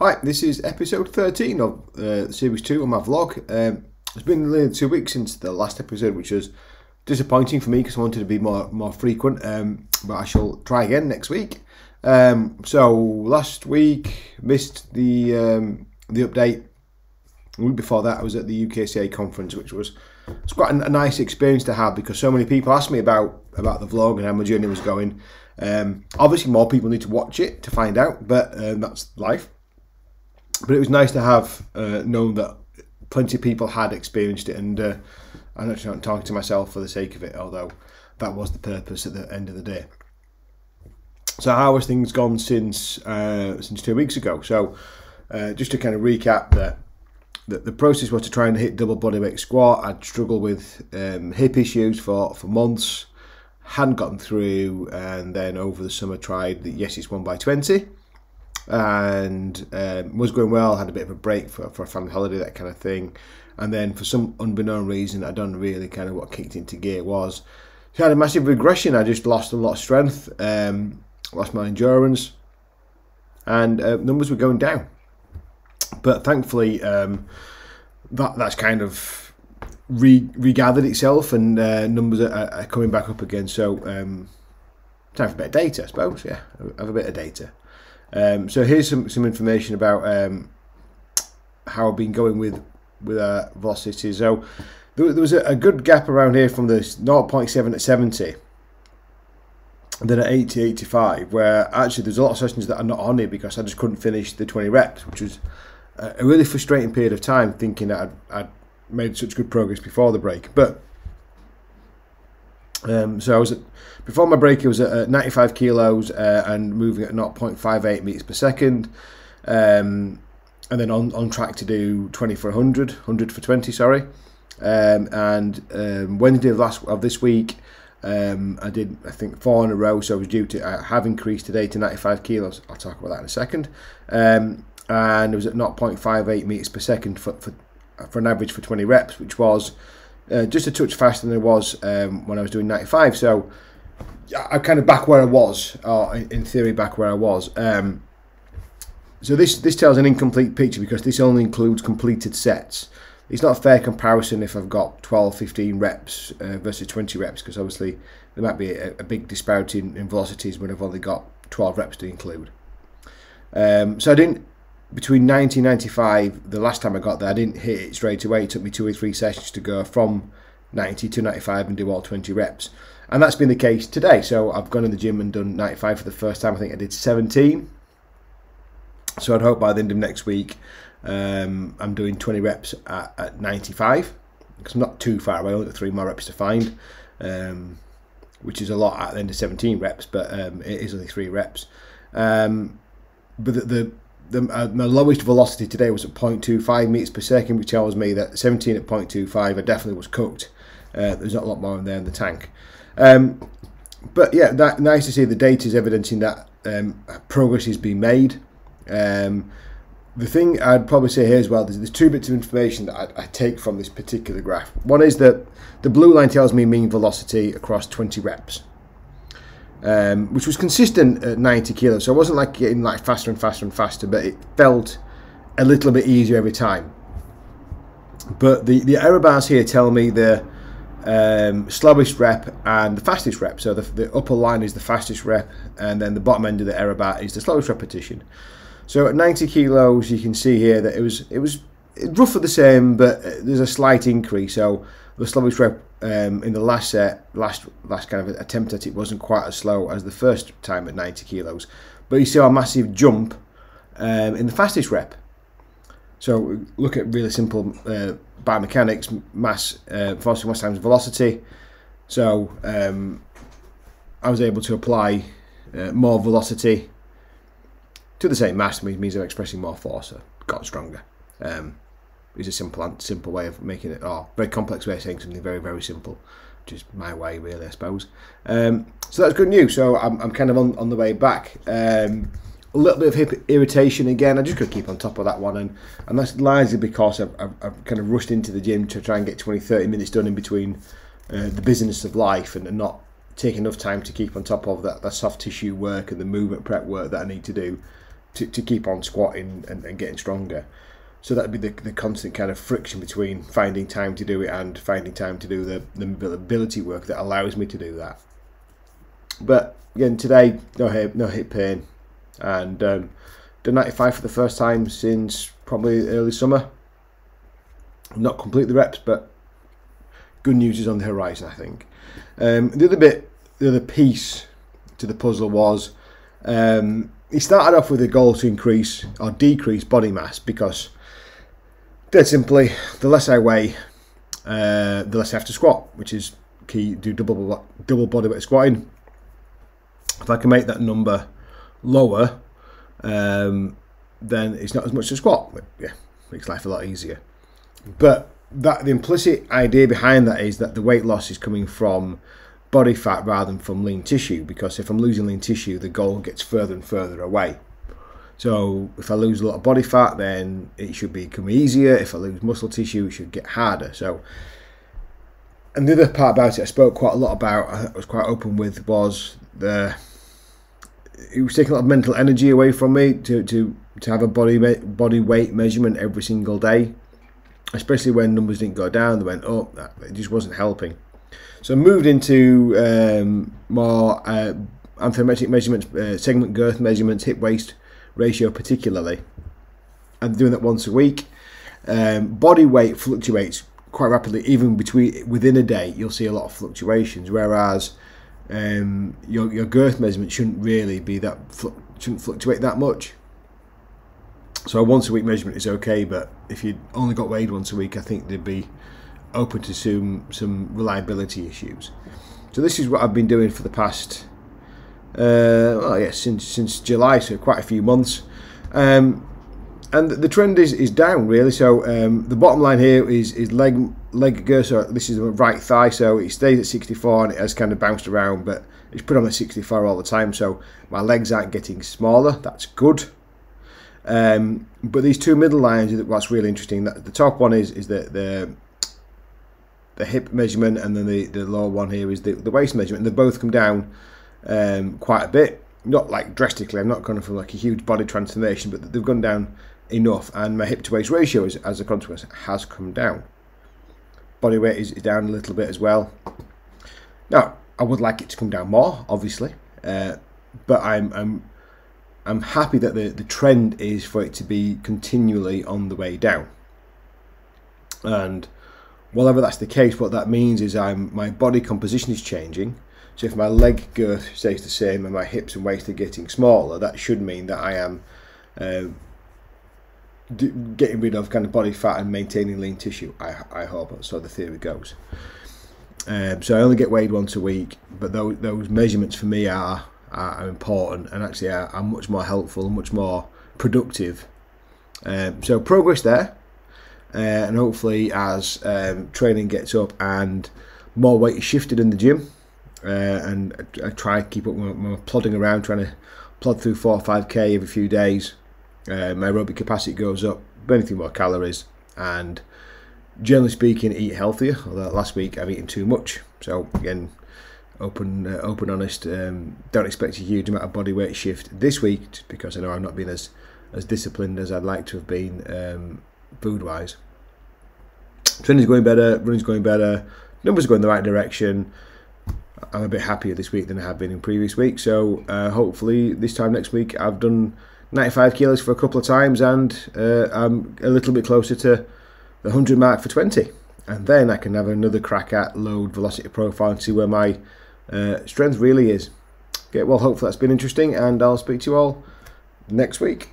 Hi, this is episode 13 of series 2 on my vlog. It's been nearly 2 weeks since the last episode, which was disappointing for me because I wanted to be more frequent, but I shall try again next week. So last week missed the update. The week before that I was at the UKCA conference, which was quite a nice experience to have because so many people asked me about the vlog and how my journey was going. Obviously more people need to watch it to find out, but that's life. But it was nice to have known that plenty of people had experienced it, and I'm actually not talking to myself for the sake of it, although that was the purpose at the end of the day. So how has things gone since 2 weeks ago? So just to kind of recap, the process was to try and hit double bodyweight squat. I'd struggled with hip issues for months, hadn't gotten through, and then over the summer tried the Yes It's 1x20. And was going well, had a bit of a break for a family holiday, that kind of thing. And then for some unbeknown reason, I done really kind of what kicked into gear was, I had a massive regression. I just lost a lot of strength, lost my endurance, and numbers were going down. But thankfully, that's kind of regathered itself, and numbers are coming back up again. So time for a bit of data, I suppose. Yeah, have a bit of data. So here's some information about how I've been going with velocity. So there was a good gap around here from the 0.7 at 70, and then at 80, 85, where actually there's a lot of sessions that are not on it because I just couldn't finish the 20 reps, which was a really frustrating period of time, thinking that I'd made such good progress before the break. But so I was before my break, I was at 95 kilos and moving at 0.58 meters per second, and then on track to do 20 for 100 for 20, sorry. And Wednesday of this week, I did, I think, 4 in a row, so I was due to have increased today to 95 kilos. I'll talk about that in a second. And it was at 0.58 meters per second for an average for 20 reps, which was just a touch faster than it was when I was doing 95. So I'm kind of back where I was, or in theory back where I was. So this tells an incomplete picture because this only includes completed sets. It's not a fair comparison if I've got 12, 15 reps versus 20 reps, because obviously there might be a big disparity in velocities when I've only got 12 reps to include. So I didn't, between 90 and 95, the last time I got there, I didn't hit it straight away. It took me 2 or 3 sessions to go from 90 to 95 and do all 20 reps. And that's been the case today. So I've gone in the gym and done 95 for the first time. I think I did 17. So I'd hope by the end of next week, I'm doing 20 reps at 95. Because I'm not too far away, only got 3 more reps to find, which is a lot at the end of 17 reps, but it is only 3 reps. But my lowest velocity today was at 0.25 meters per second, which tells me that 17 at 0.25, I definitely was cooked. There's not a lot more in there in the tank. But yeah, nice to see the data is evidencing that progress is being made. The thing I'd probably say here as well, there's 2 bits of information that I take from this particular graph. One is that the blue line tells me mean velocity across 20 reps. Which was consistent at 90 kilos, so I wasn't like getting like faster and faster and faster, but it felt a little bit easier every time. But the error bars here tell me the slowest rep and the fastest rep. So the upper line is the fastest rep, and then the bottom end of the error bar is the slowest repetition. So at 90 kilos, you can see here that it was roughly the same, but there's a slight increase. So the slowest rep in the last kind of attempt at it wasn't quite as slow as the first time at 90 kilos, but you saw a massive jump in the fastest rep. So look at really simple biomechanics, force mass times velocity. So I was able to apply more velocity to the same mass, means I'm expressing more force, so got stronger. Is a simple way of making it, or very complex way of saying something very, very simple, which is my way really, I suppose. So that's good news. So I'm kind of on the way back. A little bit of hip irritation again. I just got to keep on top of that one, and that's largely because I've kind of rushed into the gym to try and get 20-30 minutes done in between the business of life, and not take enough time to keep on top of that soft tissue work and the movement prep work that I need to do to keep on squatting and getting stronger. So that'd be the constant kind of friction between finding time to do it and finding time to do the mobility work that allows me to do that. But again, today, no hip pain, and done 95 for the first time since probably early summer. Not complete the reps, but good news is on the horizon, I think. The other piece to the puzzle was he started off with a goal to increase or decrease body mass, because dead simply, the less I weigh, the less I have to squat, which is key. Do double body weight squatting. If I can make that number lower, then it's not as much to squat. But yeah, makes life a lot easier. But the implicit idea behind that is that the weight loss is coming from body fat rather than from lean tissue, because if I'm losing lean tissue, the goal gets further and further away. So if I lose a lot of body fat, then it should become easier. If I lose muscle tissue, it should get harder. So, and the other part about it I spoke quite a lot about, I was quite open with, was it was taking a lot of mental energy away from me to have a body weight measurement every single day, especially when numbers didn't go down, they went up. It just wasn't helping. So I moved into more anthropometric measurements, segment girth measurements, hip waist ratio particularly, and doing that once a week. Body weight fluctuates quite rapidly, even within a day. You'll see a lot of fluctuations, whereas your girth measurement shouldn't really be shouldn't fluctuate that much. So a once a week measurement is okay, but if you only got weighed once a week, I think they'd be open to some reliability issues. So this is what I've been doing for the past since July, so quite a few months, and the trend is down really. So the bottom line here is leg girth. So this is the right thigh, so it stays at 64 and it has kind of bounced around, but it's put on at 64 all the time, so my legs aren't getting smaller. That's good. But these two middle lines are what's really interesting. The top one is the hip measurement, and then the lower one here is the waist measurement. And they both come down quite a bit, not like drastically. I'm not going for like a huge body transformation, but they've gone down enough, and my hip to waist ratio as a consequence has come down. Body weight is down a little bit as well. Now I would like it to come down more, obviously, but I'm happy that the trend is for it to be continually on the way down. And whatever that's the case, what that means is my body composition is changing. So if my leg girth stays the same and my hips and waist are getting smaller, that should mean that I am getting rid of kind of body fat and maintaining lean tissue. I hope that's how the theory goes. So I only get weighed once a week, but those measurements for me are important, and actually are much more helpful and much more productive. So progress there, and hopefully as training gets up and more weight is shifted in the gym, and I try to keep up my plodding around, trying to plod through 4 or 5k every few days. My aerobic capacity goes up, burning through more calories, and generally speaking eat healthier, although last week I've eaten too much. So again, open honest, don't expect a huge amount of body weight shift this week, just because I know I've not been as disciplined as I'd like to have been food wise. Training's going better, running's going better, numbers are going the right direction. I'm a bit happier this week than I have been in previous weeks, so hopefully this time next week I've done 95 kilos for a couple of times, and I'm a little bit closer to the 100 mark for 20, and then I can have another crack at load velocity profile and see where my strength really is. Okay, well, hopefully that's been interesting, and I'll speak to you all next week.